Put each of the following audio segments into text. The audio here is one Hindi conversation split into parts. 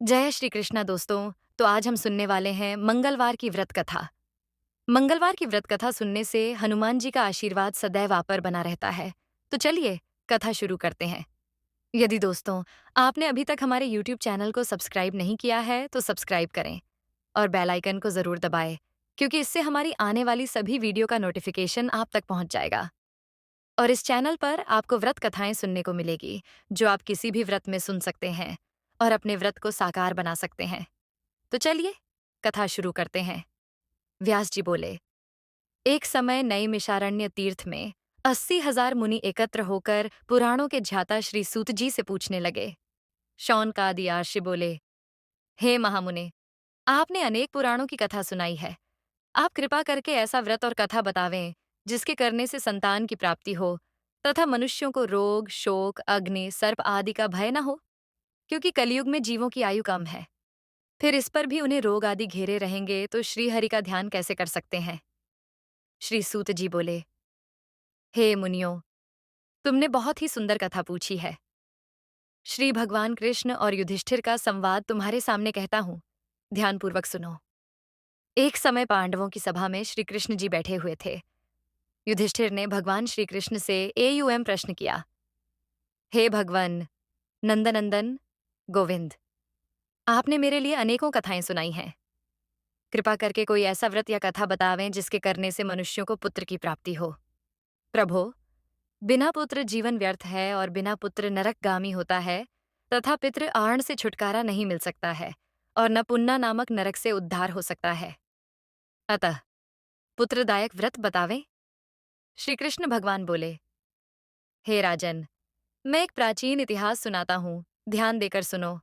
जय श्री कृष्णा दोस्तों। तो आज हम सुनने वाले हैं मंगलवार की व्रत कथा। मंगलवार की व्रत कथा सुनने से हनुमान जी का आशीर्वाद सदैव आप पर बना रहता है। तो चलिए कथा शुरू करते हैं। यदि दोस्तों आपने अभी तक हमारे YouTube चैनल को सब्सक्राइब नहीं किया है तो सब्सक्राइब करें और बेल आइकन को जरूर दबाएं, क्योंकि इससे हमारी आने वाली सभी वीडियो का नोटिफिकेशन आप तक पहुंच जाएगा। और इस चैनल पर आपको व्रत कथाएं सुनने को मिलेगी, जो आप किसी भी व्रत में सुन सकते हैं और अपने व्रत को साकार बना सकते हैं। तो चलिए कथा शुरू करते हैं। व्यास जी बोले, एक समय नैमिषारण्य तीर्थ में 80,000 मुनि एकत्र होकर पुराणों के ध्याता श्री सूत जी से पूछने लगे। शौनकादि आर्षि बोले, हे महामुने, आपने अनेक पुराणों की कथा सुनाई है। आप कृपा करके ऐसा व्रत और कथा बतावें जिसके करने से संतान की प्राप्ति हो तथा मनुष्यों को रोग, शोक, अग्नि, सर्प आदि का भय न हो, क्योंकि कलयुग में जीवों की आयु कम है। फिर इस पर भी उन्हें रोग आदि घेरे रहेंगे तो श्री हरि का ध्यान कैसे कर सकते हैं। श्री सूत जी बोले, हे मुनियों, तुमने बहुत ही सुंदर कथा पूछी है। श्री भगवान कृष्ण और युधिष्ठिर का संवाद तुम्हारे सामने कहता हूं, ध्यानपूर्वक सुनो। एक समय पांडवों की सभा में श्री कृष्ण जी बैठे हुए थे। युधिष्ठिर ने भगवान श्री कृष्ण से एयुएम प्रश्न किया, हे भगवान नंदनंदन गोविंद, आपने मेरे लिए अनेकों कथाएं सुनाई हैं। कृपा करके कोई ऐसा व्रत या कथा बतावें जिसके करने से मनुष्यों को पुत्र की प्राप्ति हो। प्रभो, बिना पुत्र जीवन व्यर्थ है और बिना पुत्र नरकगामी होता है, तथा पितृ आर्ण से छुटकारा नहीं मिल सकता है और न पुन्ना नामक नरक से उद्धार हो सकता है। अतः पुत्रदायक व्रत बतावें। श्री कृष्ण भगवान बोले, हे राजन, मैं एक प्राचीन इतिहास सुनाता हूँ, ध्यान देकर सुनो।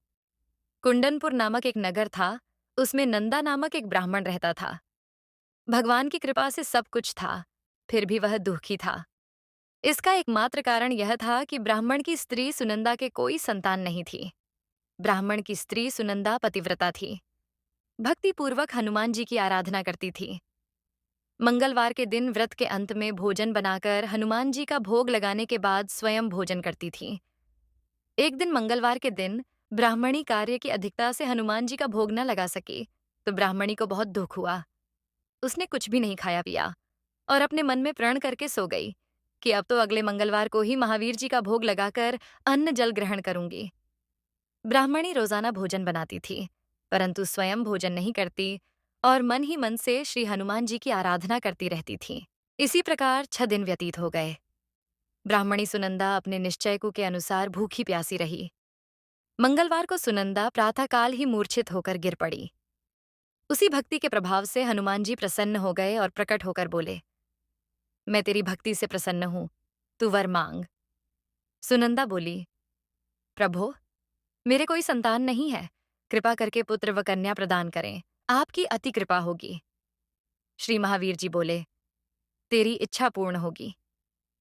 कुंडनपुर नामक एक नगर था, उसमें नंदा नामक एक ब्राह्मण रहता था। भगवान की कृपा से सब कुछ था, फिर भी वह दुखी था। इसका एकमात्र कारण यह था कि ब्राह्मण की स्त्री सुनंदा के कोई संतान नहीं थी। ब्राह्मण की स्त्री सुनंदा पतिव्रता थी, भक्तिपूर्वक हनुमान जी की आराधना करती थी। मंगलवार के दिन व्रत के अंत में भोजन बनाकर हनुमान जी का भोग लगाने के बाद स्वयं भोजन करती थी। एक दिन मंगलवार के दिन ब्राह्मणी कार्य की अधिकता से हनुमान जी का भोग न लगा सकी, तो ब्राह्मणी को बहुत दुख हुआ। उसने कुछ भी नहीं खाया पिया और अपने मन में प्रण करके सो गई कि अब तो अगले मंगलवार को ही महावीर जी का भोग लगाकर अन्न जल ग्रहण करूंगी। ब्राह्मणी रोजाना भोजन बनाती थी, परंतु स्वयं भोजन नहीं करती और मन ही मन से श्री हनुमान जी की आराधना करती रहती थी। इसी प्रकार 6 दिन व्यतीत हो गए। ब्राह्मणी सुनंदा अपने निश्चय को के अनुसार भूखी प्यासी रही। मंगलवार को सुनंदा प्रातःकाल ही मूर्छित होकर गिर पड़ी। उसी भक्ति के प्रभाव से हनुमान जी प्रसन्न हो गए और प्रकट होकर बोले, मैं तेरी भक्ति से प्रसन्न हूं, तू वर मांग। सुनंदा बोली, प्रभो, मेरे कोई संतान नहीं है, कृपा करके पुत्र व कन्या प्रदान करें, आपकी अति कृपा होगी। श्री महावीर जी बोले, तेरी इच्छा पूर्ण होगी।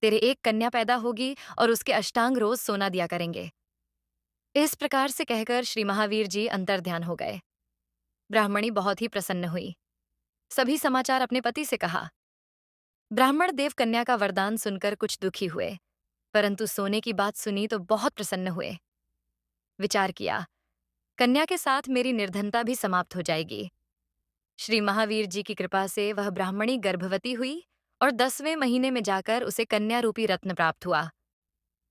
तेरे एक कन्या पैदा होगी और उसके अष्टांग रोज सोना दिया करेंगे। इस प्रकार से कहकर श्री महावीर जी अंतर्ध्यान हो गए। ब्राह्मणी बहुत ही प्रसन्न हुई। सभी समाचार अपने पति से कहा। ब्राह्मण देव कन्या का वरदान सुनकर कुछ दुखी हुए, परंतु सोने की बात सुनी तो बहुत प्रसन्न हुए। विचार किया, कन्या के साथ मेरी निर्धनता भी समाप्त हो जाएगी। श्री महावीर जी की कृपा से वह ब्राह्मणी गर्भवती हुई और 10वें महीने में जाकर उसे कन्या रूपी रत्न प्राप्त हुआ।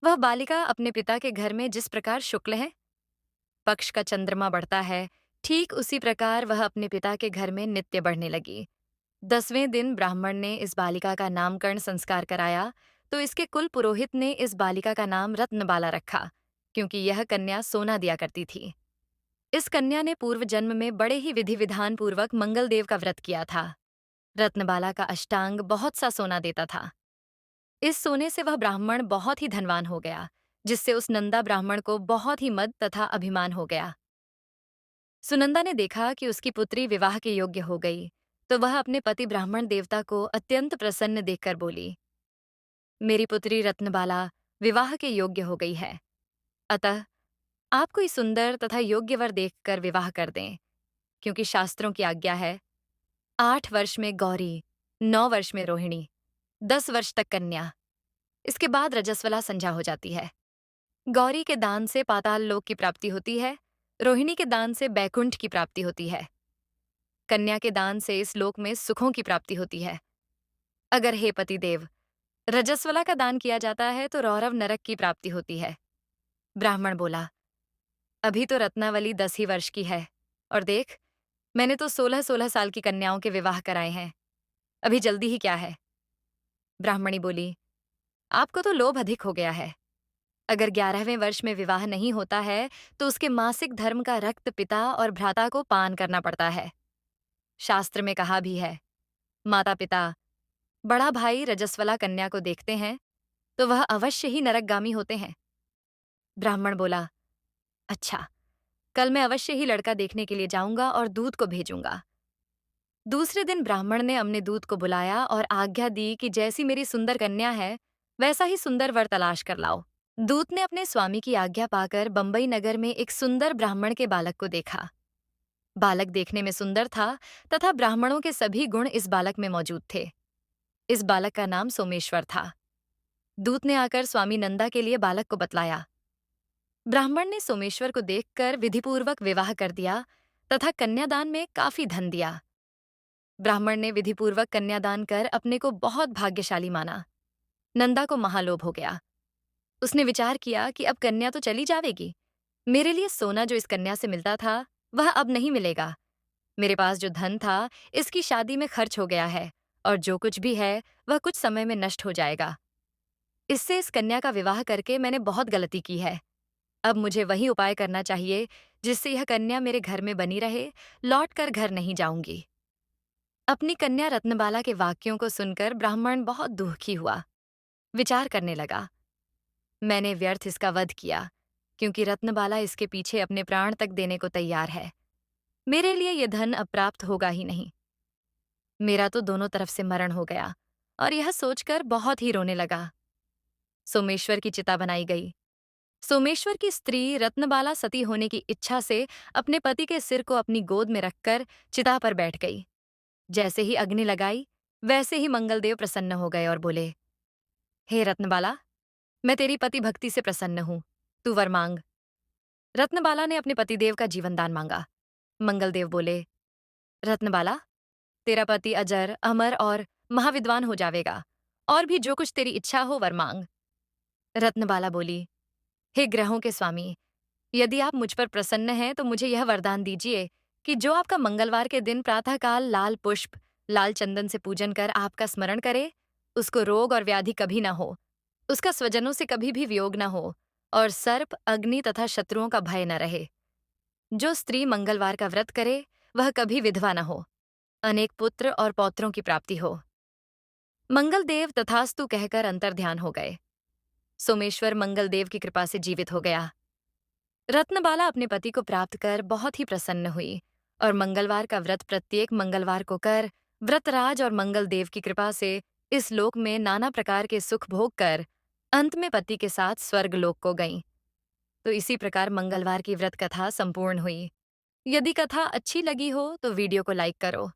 वह बालिका अपने पिता के घर में जिस प्रकार शुक्ल है, पक्ष का चंद्रमा बढ़ता है, ठीक उसी प्रकार वह अपने पिता के घर में नित्य बढ़ने लगी। 10वें दिन ब्राह्मण ने इस बालिका का नामकरण संस्कार कराया, तो इसके कुल पुरोहित ने इस बालिका का नाम रत्नबाला रखा, क्योंकि यह कन्या सोना दिया करती थी। इस कन्या ने पूर्व जन्म में बड़े ही विधि विधान पूर्वक मंगलदेव का व्रत किया था। रत्नबाला का अष्टांग बहुत सा सोना देता था। इस सोने से वह ब्राह्मण बहुत ही धनवान हो गया, जिससे उस नंदा ब्राह्मण को बहुत ही मद तथा अभिमान हो गया। सुनंदा ने देखा कि उसकी पुत्री विवाह के योग्य हो गई, तो वह अपने पति ब्राह्मण देवता को अत्यंत प्रसन्न देखकर बोली, मेरी पुत्री रत्नबाला विवाह के योग्य हो गई है, अतः आप कोई सुंदर तथा योग्य वर देखकर विवाह कर दें, क्योंकि शास्त्रों की आज्ञा है, 8 वर्ष में गौरी, 9 वर्ष में रोहिणी, 10 वर्ष तक कन्या, इसके बाद रजस्वला संध्या हो जाती है। गौरी के दान से पाताल लोक की प्राप्ति होती है रोहिणी के दान से बैकुंठ की प्राप्ति होती है। कन्या के दान से इस लोक में सुखों की प्राप्ति होती है। अगर हे पतिदेव, रजस्वला का दान किया जाता है तो रौरव नरक की प्राप्ति होती है। ब्राह्मण बोला, अभी तो रत्नावली 10 ही वर्ष की है, और देख, मैंने तो 16-16 साल की कन्याओं के विवाह कराए हैं। अभी जल्दी ही क्या है? ब्राह्मणी बोली, आपको तो लोभ अधिक हो गया है। अगर 11वें वर्ष में विवाह नहीं होता है तो उसके मासिक धर्म का रक्त पिता और भ्राता को पान करना पड़ता है। शास्त्र में कहा भी है, माता पिता बड़ा भाई रजस्वला कन्या को देखते हैं तो वह अवश्य ही नरकगामी होते हैं। ब्राह्मण बोला, अच्छा, कल मैं अवश्य ही लड़का देखने के लिए जाऊंगा और दूत को भेजूंगा। दूसरे दिन ब्राह्मण ने अपने दूत को बुलाया और आज्ञा दी कि जैसी मेरी सुंदर कन्या है वैसा ही सुंदर वर तलाश कर लाओ। दूत ने अपने स्वामी की आज्ञा पाकर बंबई नगर में एक सुंदर ब्राह्मण के बालक को देखा। बालक देखने में सुंदर था तथा ब्राह्मणों के सभी गुण इस बालक में मौजूद थे। इस बालक का नाम सोमेश्वर था। दूत ने आकर स्वामी नंदा के लिए बालक को बतलाया। ब्राह्मण ने सोमेश्वर को देखकर विधिपूर्वक विवाह कर दिया तथा कन्यादान में काफी धन दिया। ब्राह्मण ने विधिपूर्वक कन्यादान कर अपने को बहुत भाग्यशाली माना। नंदा को महालोभ हो गया। उसने विचार किया कि अब कन्या तो चली जावेगी, मेरे लिए सोना जो इस कन्या से मिलता था वह अब नहीं मिलेगा। मेरे पास जो धन था इसकी शादी में खर्च हो गया है, और जो कुछ भी है वह कुछ समय में नष्ट हो जाएगा। इससे इस कन्या का विवाह करके मैंने बहुत गलती की है। अब मुझे वही उपाय करना चाहिए जिससे यह कन्या मेरे घर में बनी रहे, लौट कर घर नहीं जाऊंगी। अपनी कन्या रत्नबाला के वाक्यों को सुनकर ब्राह्मण बहुत दुखी हुआ। विचार करने लगा, मैंने व्यर्थ इसका वध किया, क्योंकि रत्नबाला इसके पीछे अपने प्राण तक देने को तैयार है। मेरे लिए यह धन अप्राप्त होगा ही नहीं। मेरा तो दोनों तरफ से मरण हो गया, और यह सोचकर बहुत ही रोने लगा। सोमेश्वर की चिता बनाई गई। सोमेश्वर की स्त्री रत्नबाला सती होने की इच्छा से अपने पति के सिर को अपनी गोद में रखकर चिता पर बैठ गई। जैसे ही अग्नि लगाई, वैसे ही मंगलदेव प्रसन्न हो गए और बोले, हे रत्नबाला, मैं तेरी पति भक्ति से प्रसन्न हूं, तू वर मांग। रत्नबाला ने अपने पतिदेव का जीवन दान मांगा। मंगलदेव बोले, रत्नबाला, तेरा पति अजर, अमर और महाविद्वान हो जावेगा, और भी जो कुछ तेरी इच्छा हो वर मांग। रत्नबाला बोली, हे ग्रहों के स्वामी, यदि आप मुझ पर प्रसन्न हैं तो मुझे यह वरदान दीजिए कि जो आपका मंगलवार के दिन प्रातःकाल लाल पुष्प, लाल चंदन से पूजन कर आपका स्मरण करे, उसको रोग और व्याधि कभी न हो, उसका स्वजनों से कभी भी वियोग न हो, और सर्प, अग्नि तथा शत्रुओं का भय न रहे। जो स्त्री मंगलवार का व्रत करे वह कभी विधवा न हो, अनेक पुत्र और पौत्रों की प्राप्ति हो। मंगलदेव तथास्तु कहकर अंतर्ध्यान हो गए। सोमेश्वर मंगलदेव की कृपा से जीवित हो गया। रत्नबाला अपने पति को प्राप्त कर बहुत ही प्रसन्न हुई, और मंगलवार का व्रत प्रत्येक मंगलवार को कर व्रतराज और मंगलदेव की कृपा से इस लोक में नाना प्रकार के सुख भोग कर अंत में पति के साथ स्वर्ग लोक को गईं। तो इसी प्रकार मंगलवार की व्रत कथा संपूर्ण हुई। यदि कथा अच्छी लगी हो तो वीडियो को लाइक करो।